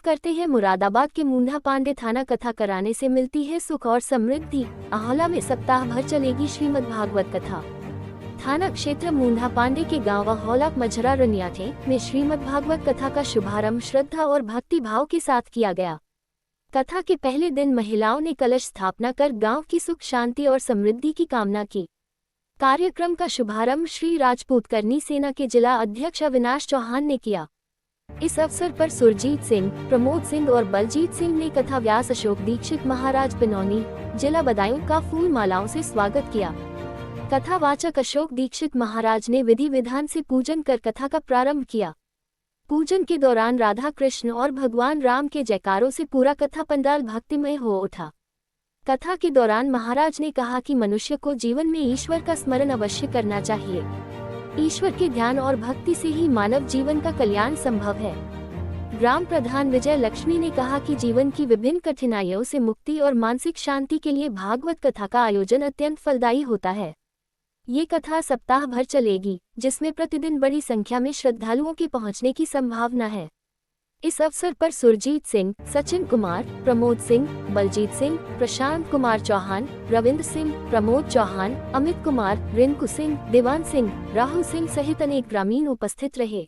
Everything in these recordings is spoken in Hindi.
करते हैं। मुरादाबाद के मुंडा पांडे थाना कथा कराने से मिलती है सुख और समृद्धि। आहोला में सप्ताह भर चलेगी श्रीमद् भागवत कथा। थाना क्षेत्र मुंडा पांडे के गांव आहोला मझरा रनियाठे में श्रीमद् भागवत कथा का शुभारंभ श्रद्धा और भक्ति भाव के साथ किया गया। कथा के पहले दिन महिलाओं ने कलश स्थापना कर गांव की सुख शांति और समृद्धि की कामना की। कार्यक्रम का शुभारंभ श्री राजपूत करनी सेना के जिला अध्यक्ष अविनाश चौहान ने किया। इस अवसर पर सुरजीत सिंह, प्रमोद सिंह और बलजीत सिंह ने कथा व्यास अशोक दीक्षित महाराज पिनौनी जिला बदायूं का फूल मालाओं से स्वागत किया। कथावाचक अशोक दीक्षित महाराज ने विधि विधान से पूजन कर कथा का प्रारंभ किया। पूजन के दौरान राधा कृष्ण और भगवान राम के जयकारों से पूरा कथा पंडाल भक्तिमय हो उठा। कथा के दौरान महाराज ने कहा कि मनुष्य को जीवन में ईश्वर का स्मरण अवश्य करना चाहिए। ईश्वर के ध्यान और भक्ति से ही मानव जीवन का कल्याण संभव है। ग्राम प्रधान विजय लक्ष्मी ने कहा कि जीवन की विभिन्न कठिनाइयों से मुक्ति और मानसिक शांति के लिए भागवत कथा का आयोजन अत्यंत फलदायी होता है। ये कथा सप्ताह भर चलेगी, जिसमें प्रतिदिन बड़ी संख्या में श्रद्धालुओं के पहुंचने की संभावना है। इस अवसर पर सुरजीत सिंह, सचिन कुमार, प्रमोद सिंह, बलजीत सिंह, प्रशांत कुमार चौहान, रविंद्र सिंह, प्रमोद चौहान, अमित कुमार, रिंकू सिंह, देवान सिंह, राहुल सिंह सहित अनेक ग्रामीण उपस्थित रहे।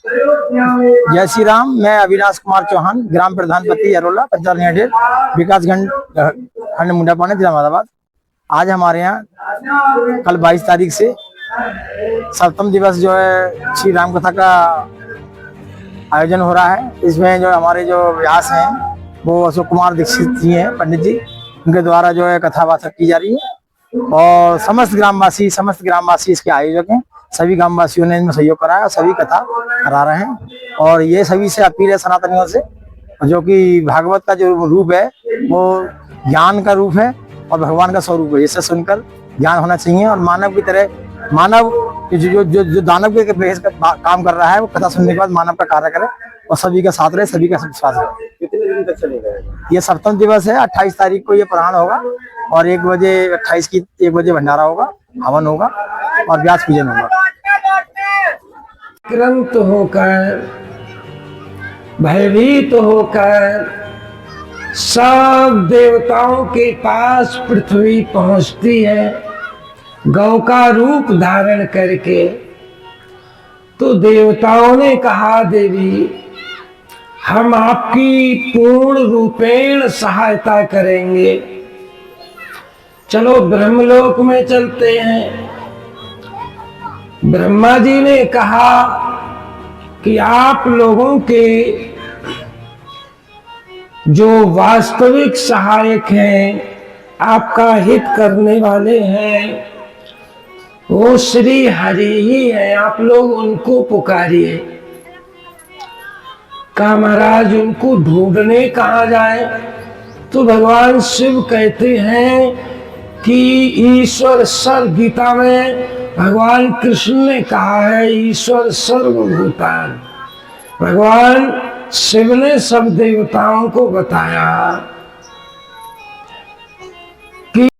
जय श्री राम। मैं अविनाश कुमार चौहान, ग्राम प्रधान पति अरोला, पंचायत विकास खंड मुंडा पांडे, जिला मुरादाबाद। आज हमारे यहाँ कल 22 तारीख से 7वां दिवस जो है श्री राम कथा का आयोजन हो रहा है। इसमें जो हमारे जो व्यास हैं वो अशोक कुमार दीक्षित जी हैं, पंडित जी, उनके द्वारा जो है कथावाचक की जा रही है और समस्त ग्रामवासी इसके आयोजक हैं। सभी ग्रामवासियों ने इनमें सहयोग कराया, सभी कथा करा रहे हैं। और ये सभी से अपील है सनातनियों से, जो कि भागवत का जो रूप है वो ज्ञान का रूप है और भगवान का स्वरूप है। इसे सुनकर ज्ञान होना चाहिए और मानव की तरह जो दानव के भेष का काम कर रहा है वो कथा सुनने के बाद मानव का कार्य करे और सभी का साथ रहे, सभी का विश्वास रहे। कितने दिन तक चलेगा ये 7वां दिवस है। 28 तारीख को ये पुराण होगा और 1 बजे भंडारा होगा, हवन होगा और व्यास पूजन होगा। क्रांत होकर, भयभीत होकर सब देवताओं के पास पृथ्वी पहुंचती है, गौ का रूप धारण करके। तो देवताओं ने कहा, देवी हम आपकी पूर्ण रूपेण सहायता करेंगे, चलो ब्रह्मलोक में चलते हैं। ब्रह्मा जी ने कहा कि आप लोगों के जो वास्तविक सहायक हैं, आपका हित करने वाले हैं, वो श्री हरि ही है, आप लोग उनको पुकारिए। कहा महाराज उनको ढूंढने कहाँ जाए? तो भगवान शिव कहते हैं कि ईश्वर सर्व, गीता में भगवान कृष्ण ने कहा है ईश्वर सर्वभूतान। भगवान शिव ने सब देवताओं को बताया